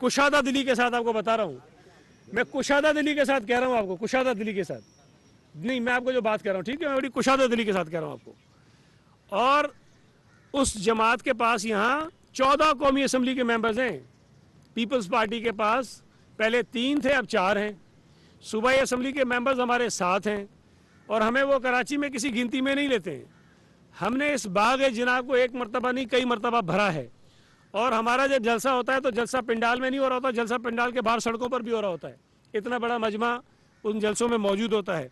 कुशादा दिली के साथ आपको बता रहा हूँ, मैं कुशादा दिली के साथ कह रहा हूँ आपको, कुशादा दिली के साथ नहीं, मैं आपको जो बात कर रहा हूँ, ठीक है, मैं बड़ी कुशादा दिली के साथ कह रहा हूँ आपको। और उस जमात के पास यहाँ 14 कौमी असम्बली के मेंबर्स हैं। पीपल्स पार्टी के पास पहले 3 थे, अब 4 हैं। सूबाई असम्बली के मेंबर्स हमारे 7 हैं और हमें वो कराची में किसी गिनती में नहीं लेते हैं। हमने इस बाग जिनाब को एक मरतबा नहीं कई मरतबा भरा है। और हमारा जब जलसा होता है तो जलसा पंडाल में नहीं हो रहा होता, जलसा पंडाल के बाहर सड़कों पर भी हो रहा होता है। इतना बड़ा मजमा उन जलसों में मौजूद होता है।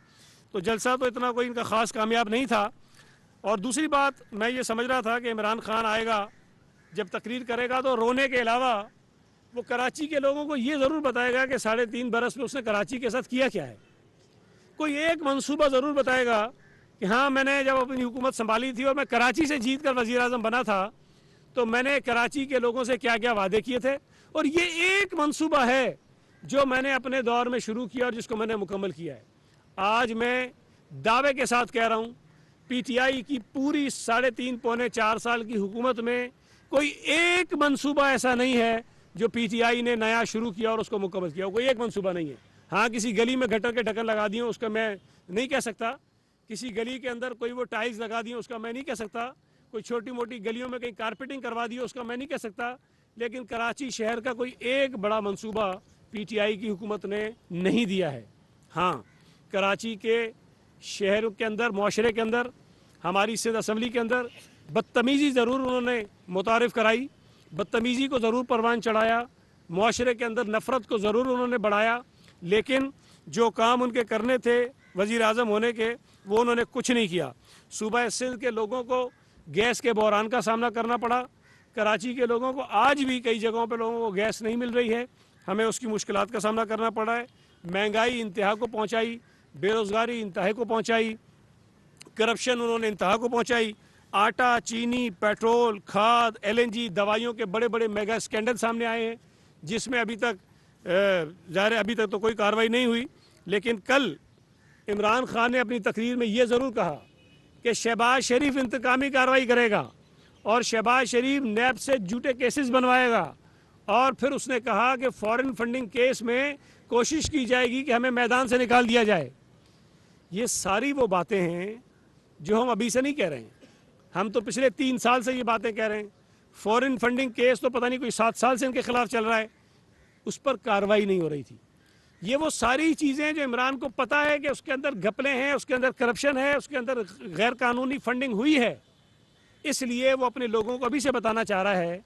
तो जलसा तो इतना कोई इनका ख़ास कामयाब नहीं था। और दूसरी बात, मैं ये समझ रहा था कि इमरान खान आएगा, जब तकरीर करेगा तो रोने के अलावा वो कराची के लोगों को ये ज़रूर बताएगा कि 3.5 बरस में उसने कराची के साथ किया क्या है। कोई एक मंसूबा ज़रूर बताएगा कि हाँ, मैंने जब अपनी हुकूमत संभाली थी और मैं कराची से जीत कर वज़ीर आज़म बना था तो मैंने कराची के लोगों से क्या क्या वादे किए थे। और ये एक मंसूबा है जो मैंने अपने दौर में शुरू किया और जिसको मैंने मुकम्मल किया है। आज मैं दावे के साथ कह रहा हूँ, पीटीआई की पूरी 3.5 पौने 4 साल की हुकूमत में कोई एक मंसूबा ऐसा नहीं है जो पीटीआई ने नया शुरू किया और उसको मुकम्मल किया। कोई एक मंसूबा नहीं है। हाँ, किसी गली में गटर के ढक्कन लगा दिए उसका मैं नहीं कह सकता, किसी गली के अंदर कोई वो टाइल्स लगा दिए उसका मैं नहीं कह सकता, कोई छोटी मोटी गलियों में कहीं कारपेटिंग करवा दी उसका मैं नहीं कह सकता, लेकिन कराची शहर का कोई एक बड़ा मंसूबा पीटीआई की हुकूमत ने नहीं दिया है। हाँ, कराची के शहर के अंदर, माशरे के अंदर, हमारी सिंध असम्बली के अंदर बदतमीज़ी ज़रूर उन्होंने मुतारिफ़ कराई, बदतमीज़ी को ज़रूर परवान चढ़ाया, माशरे के अंदर नफ़रत को ज़रूर उन्होंने बढ़ाया, लेकिन जो काम उनके करने थे वज़ीर आज़म होने के, वो उन्होंने कुछ नहीं किया। सूबा सिंध के लोगों को गैस के बहरान का सामना करना पड़ा। कराची के लोगों को आज भी कई जगहों पर लोगों को गैस नहीं मिल रही है, हमें उसकी मुश्किलात का सामना करना पड़ा है। महंगाई इंतहा को पहुँचाई, बेरोज़गारी इंतहा को पहुँचाई, करप्शन उन्होंने इंतहा को पहुँचाई। आटा, चीनी, पेट्रोल, खाद, LNG, दवाइयों के बड़े बड़े मेगा स्कैंडल सामने आए हैं, जिसमें अभी तक ज़ाहिर है अभी तक तो कोई कार्रवाई नहीं हुई। लेकिन कल इमरान खान ने अपनी तकरीर में ये ज़रूर कहा कि शहबाज शरीफ इंतकामी कार्रवाई करेगा और शहबाज शरीफ नैब से झूठे केसेस बनवाएगा। और फिर उसने कहा कि फॉरेन फंडिंग केस में कोशिश की जाएगी कि हमें मैदान से निकाल दिया जाए। ये सारी वो बातें हैं जो हम अभी से नहीं कह रहे हैं, हम तो पिछले 3 साल से ये बातें कह रहे हैं। फॉरेन फंडिंग केस तो पता नहीं कोई 7 साल से इनके खिलाफ चल रहा है, उस पर कार्रवाई नहीं हो रही थी। ये वो सारी चीज़ें जो इमरान को पता है कि उसके अंदर घपले हैं, उसके अंदर करप्शन है, उसके अंदर गैर कानूनी फंडिंग हुई है, इसलिए वो अपने लोगों को अभी से बताना चाह रहा है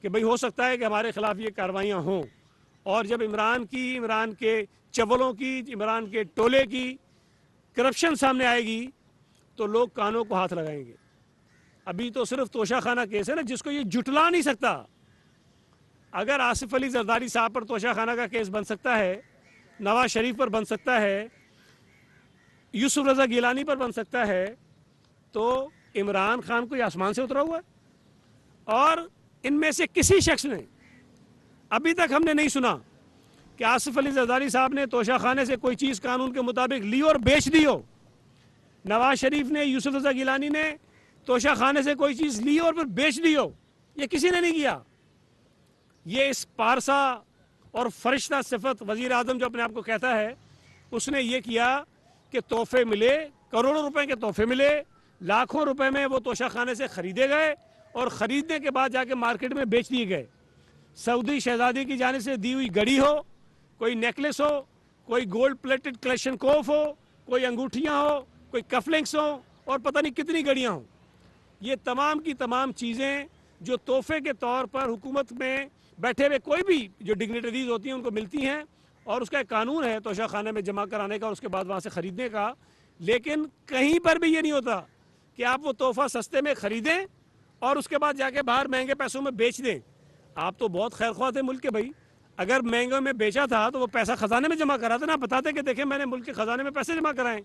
कि भाई हो सकता है कि हमारे खिलाफ ये कार्रवाइयाँ हों। और जब इमरान के चवलों की, इमरान के टोले की करप्शन सामने आएगी तो लोग कानों को हाथ लगाएंगे। अभी तो सिर्फ तोशाखाना केस है ना, जिसको ये जुटला नहीं सकता। अगर आसिफ अली जरदारी साहब पर तोशाखाना का केस बन सकता है, नवाज शरीफ पर बन सकता है, यूसुफ रजा गिलानी पर बन सकता है, तो इमरान खान कोई आसमान से उतरा हुआ है? और इनमें से किसी शख्स ने अभी तक हमने नहीं सुना कि आसिफ अली जरदारी साहब ने तोशाखाने से कोई चीज़ कानून के मुताबिक ली और बेच दी हो। नवाज शरीफ ने, यूसुफ रजा गिलानी ने तोशाखाने से कोई चीज़ ली और फिर बेच दी हो, ये किसी ने नहीं किया। ये इस पारसा और फरिश्ता सिफत वज़ीर आज़म जो अपने आप को कहता है, उसने ये किया कि तोहफे मिले, करोड़ों रुपए के तोहफे मिले, लाखों रुपए में वो तोशाखाने से ख़रीदे गए और ख़रीदने के बाद जाके मार्केट में बेच दिए गए। सऊदी शहजादी की जानिब से दी हुई घड़ी हो, कोई नेकलेस हो, कोई गोल्ड प्लेटेड क्लेशनकोफ हो, कोई अंगूठियाँ हो, कोई कफलिंग्स हो और पता नहीं कितनी घड़ियाँ हों, ये तमाम की तमाम चीज़ें जो तोहफे के तौर पर हुकूमत में बैठे हुए कोई भी जो डिग्नेटरीज होती हैं उनको मिलती हैं, और उसका एक कानून है तोशाखाने में जमा कराने का और उसके बाद वहाँ से ख़रीदने का। लेकिन कहीं पर भी ये नहीं होता कि आप वो तोहफा सस्ते में ख़रीदें और उसके बाद जाके बाहर महंगे पैसों में बेच दें। आप तो बहुत खैरख्वाह थे मुल्क के भाई, अगर महंगे में बेचा था तो वो पैसा ख़जाने में जमा करा था ना, बताते कि देखें मैंने मुल्क के ख़जाने में पैसे जमा कराएं।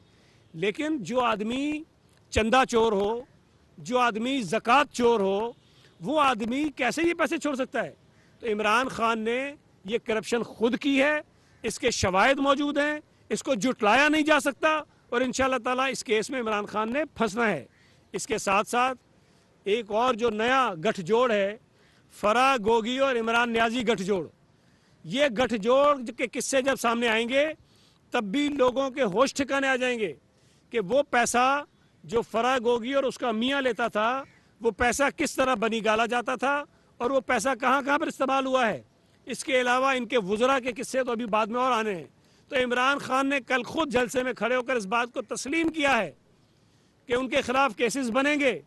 लेकिन जो आदमी चंदा चोर हो, जो आदमी ज़कात चोर हो, वो आदमी कैसे ये पैसे छोड़ सकता है? तो इमरान खान ने ये करप्शन खुद की है, इसके शवाहिद मौजूद हैं, इसको जुटलाया नहीं जा सकता और इंशाअल्लाह ताला इस केस में इमरान खान ने फंसना है। इसके साथ साथ एक और जो नया गठजोड़ है, फराह गोगी और इमरान न्याजी गठजोड़, ये गठजोड़ के किस्से जब सामने आएंगे तब भी लोगों के होश ठिकाने आ जाएंगे कि वो पैसा जो फराग गोगी और उसका मियाँ लेता था, वो पैसा किस तरह बनी गाला जाता था और वो पैसा कहाँ कहाँ पर इस्तेमाल हुआ है। इसके अलावा इनके वुज़रा के किस्से तो अभी बाद में और आने हैं। तो इमरान खान ने कल खुद जलसे में खड़े होकर इस बात को तस्लीम किया है कि उनके खिलाफ केसेस बनेंगे,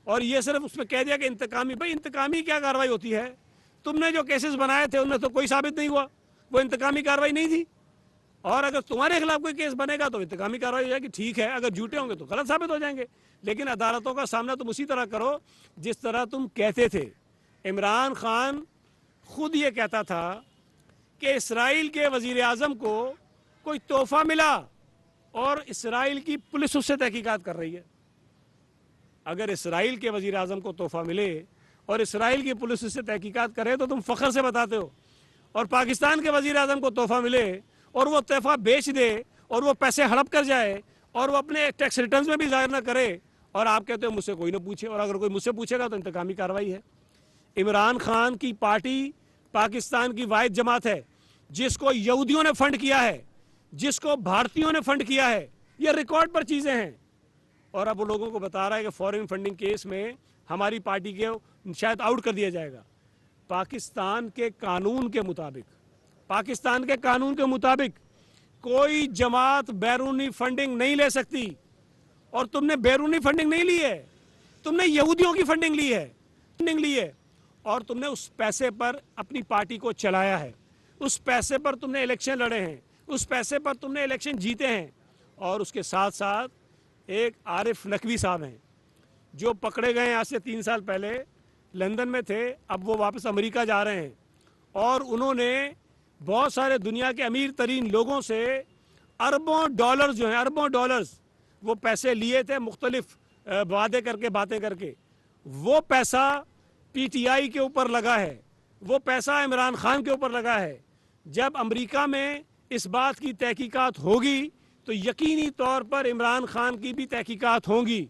और ये सिर्फ उसमें कह दिया कि इंतकामी। भाई इंतकामी क्या कार्रवाई होती है? तुमने जो केसेस बनाए थे उनमें तो कोई साबित नहीं हुआ, वो इंतकामी कार्रवाई नहीं थी। और अगर तुम्हारे खिलाफ कोई केस बनेगा तो इंतकामी कार्रवाई हो जाएगी, ठीक है। अगर झूठे होंगे तो गलत साबित हो जाएंगे। लेकिन अदालतों का सामना तुम उसी तरह करो जिस तरह तुम कहते थे। इमरान खान खुद ये कहता था कि इसराइल के वजीर आजम को कोई तोहफा मिला और इसराइल की पुलिस उससे तहकीकात कर रही है। अगर इसराइल के वजीर आजम को तोहफा मिले और इसराइल की पुलिस उससे तहकीकात करे तो तुम फख्र से बताते हो, और पाकिस्तान के वजीर आजम को तोहफा मिले और वो तोहफा बेच दे और वो पैसे हड़प कर जाए और वो अपने टैक्स रिटर्न्स में भी जाहिर ना करे, और आप कहते हो मुझसे कोई ना पूछे, और अगर कोई मुझसे पूछेगा तो इंतकामी कार्रवाई है। इमरान खान की पार्टी पाकिस्तान की वाहिद जमात है जिसको यहूदियों ने फंड किया है, जिसको भारतीयों ने फंड किया है। ये रिकॉर्ड पर चीज़ें हैं। और अब वो लोगों को बता रहा है कि फॉरेन फंडिंग केस में हमारी पार्टी के शायद आउट कर दिया जाएगा। पाकिस्तान के कानून के मुताबिक कोई जमात बैरूनी फंडिंग नहीं ले सकती, और तुमने बैरूनी फंडिंग नहीं ली है, तुमने यहूदियों की फंडिंग ली है, और तुमने उस पैसे पर अपनी पार्टी को चलाया है, उस पैसे पर तुमने इलेक्शन लड़े हैं, उस पैसे पर तुमने इलेक्शन जीते हैं। और उसके साथ साथ एक आरिफ नकवी साहब हैं जो पकड़े गए आज से 3 साल पहले, लंदन में थे, अब वो वापस अमेरिका जा रहे हैं, और उन्होंने बहुत सारे दुनिया के अमीर तरीन लोगों से अरबों डॉलर्स जो हैं, अरबों डॉलर्स वो पैसे लिए थे, मुख्तलिफ वादे करके, बातें करके। वो पैसा पीटीआई के ऊपर लगा है, वो पैसा इमरान खान के ऊपर लगा है। जब अमेरिका में इस बात की तहकीकात होगी तो यकीनी तौर पर इमरान खान की भी तहकीकात होंगी।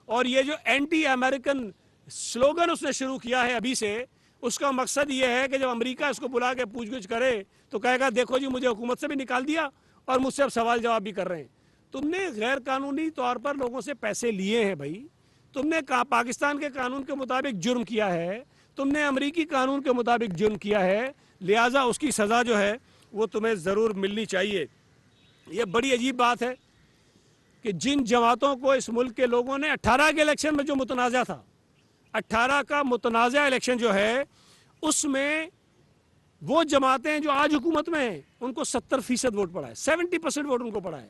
और ये जो एंटी अमेरिकन स्लोगन उसने शुरू किया है अभी से, उसका मकसद ये है कि जब अमेरिका इसको बुला के पूछगिछ करे तो कहेगा देखो जी मुझे हुकूमत से भी निकाल दिया और मुझसे अब सवाल जवाब भी कर रहे हैं। तुमने गैर कानूनी तौर पर लोगों से पैसे लिए हैं भाई, तुमने पाकिस्तान के कानून के मुताबिक जुर्म किया है, तुमने अमेरिकी कानून के मुताबिक जुर्म किया है, लिहाजा उसकी सज़ा जो है वो तुम्हें ज़रूर मिलनी चाहिए। ये बड़ी अजीब बात है कि जिन जमातों को इस मुल्क के लोगों ने 18 के इलेक्शन में जो मुतनाज़ा था, 18 का मुतनाज़ा इलेक्शन जो है, उसमें वो जमातें जो आज हुकूमत में हैं उनको 70% वोट पड़ा है, 70% वोट उनको पड़ा है,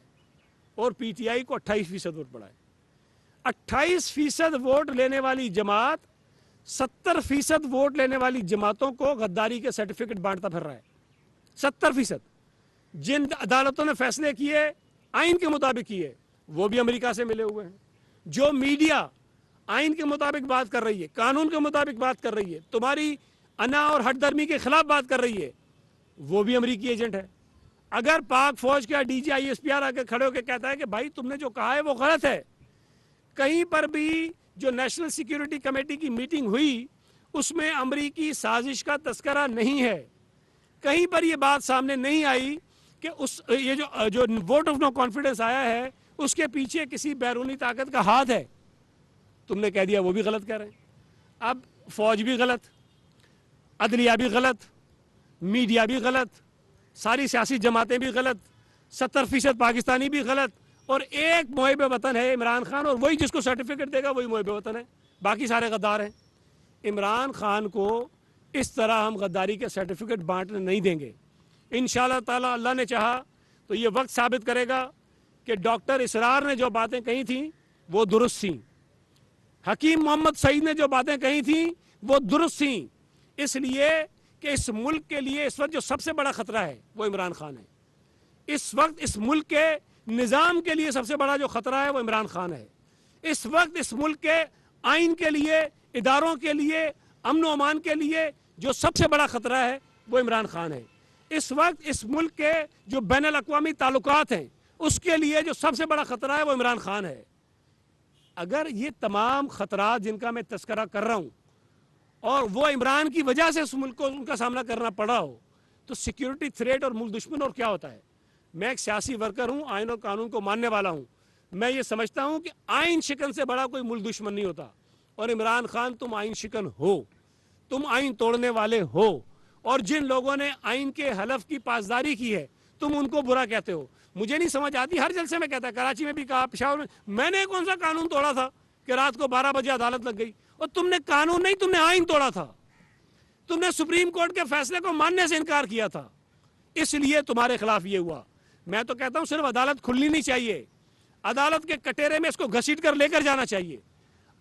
और पीटीआई को 28% वोट पड़ा है। 28% वोट लेने वाली जमात 70% वोट लेने वाली जमातों को गद्दारी के सर्टिफिकेट बांटता फिर रहा है। 70%। जिन अदालतों ने फैसले किए आइन के मुताबिक किए वो भी अमेरिका से मिले हुए हैं। जो मीडिया आइन के मुताबिक बात कर रही है, कानून के मुताबिक बात कर रही है, तुम्हारी अना और हटदर्मी के खिलाफ बात कर रही है, वो भी अमेरिकी एजेंट है। अगर पाक फौज का डीजी ISPR आके खड़े होकर कहता है कि भाई तुमने जो कहा है वो गलत है, कहीं पर भी जो नेशनल सिक्योरिटी कमेटी की मीटिंग हुई उसमें अमेरिकी साजिश का तस्करा नहीं है, कहीं पर ये बात सामने नहीं आई कि ये जो वोट ऑफ नो कॉन्फिडेंस आया है उसके पीछे किसी बैरूनी ताकत का हाथ है, तुमने कह दिया वो भी गलत कह रहे हैं। अब फौज भी गलत, अदलिया भी गलत, मीडिया भी गलत, सारी सियासी जमातें भी गलत, 70% पाकिस्तानी भी गलत, और एक मुहिब वतन है इमरान खान, और वही जिसको सर्टिफिकेट देगा वही मुहिब वतन है, बाकी सारे गद्दार हैं। इमरान खान को इस तरह हम गद्दारी के सर्टिफिकेट बांटने नहीं देंगे। इंशाअल्लाह ताला अल्लाह ने चाहा तो ये वक्त साबित करेगा कि डॉक्टर इसरार ने जो बातें कही थी वो दुरुस्त थी, हकीम मोहम्मद सईद ने जो बातें कही थी वो दुरुस्त थी, इसलिए कि इस मुल्क के लिए इस वक्त जो सबसे बड़ा खतरा है वो इमरान खान है। इस वक्त इस मुल्क के निज़ाम के लिए सबसे बड़ा जो खतरा है वो इमरान खान है। इस वक्त इस मुल्क के आइन के लिए, इदारों के लिए, अमन व अमान के लिए जो सबसे बड़ा खतरा है वो इमरान खान है। इस वक्त इस मुल्क के जो बैनुल अक़वामी ताल्लुकात हैं उसके लिए जो सबसे बड़ा खतरा है वो इमरान खान है। अगर ये तमाम खतरात जिनका मैं तस्करा कर रहा हूँ और वो इमरान की वजह से इस मुल्क को उनका सामना करना पड़ा हो, तो सिक्योरिटी थ्रेट और मुल्क दुश्मन और क्या होता है? मैं एक सियासी वर्कर हूं, आइन और कानून को मानने वाला हूं। मैं ये समझता हूं कि आइन शिकन से बड़ा कोई मुल्क दुश्मन नहीं होता। और इमरान खान, तुम आइन शिकन हो, तुम आइन तोड़ने वाले हो, और जिन लोगों ने आइन के हलफ की पासदारी की है तुम उनको बुरा कहते हो। मुझे नहीं समझ आती, हर जलसे में कहता है, कराची में भी कहा, पेशावर में, मैंने कौन सा कानून तोड़ा था कि रात को 12 बजे अदालत लग गई? और तुमने कानून नहीं, तुमने आइन तोड़ा था। तुमने सुप्रीम कोर्ट के फैसले को मानने से इनकार किया था, इसलिए तुम्हारे खिलाफ ये हुआ। मैं तो कहता हूं सिर्फ अदालत खुलनी नहीं चाहिए, अदालत के कटेरे में इसको घसीट कर लेकर जाना चाहिए।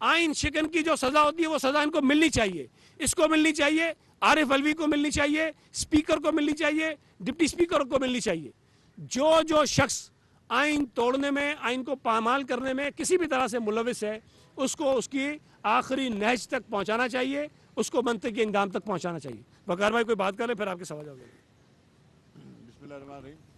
आइन शिकन की जो सजा होती है वो सजा इनको मिलनी चाहिए, इसको मिलनी चाहिए, आरिफ अलवी को मिलनी चाहिए, स्पीकर को मिलनी चाहिए, डिप्टी स्पीकर को मिलनी चाहिए। जो जो शख्स आइन तोड़ने में, आइन को पामाल करने में किसी भी तरह से मुलविस है, उसको उसकी आखिरी नहज तक पहुंचाना चाहिए, उसको मनते के इंजाम तक पहुंचाना चाहिए। वकार भाई कोई बात करें, फिर आपके सवाल जवाब। बिस्मिल्लाह।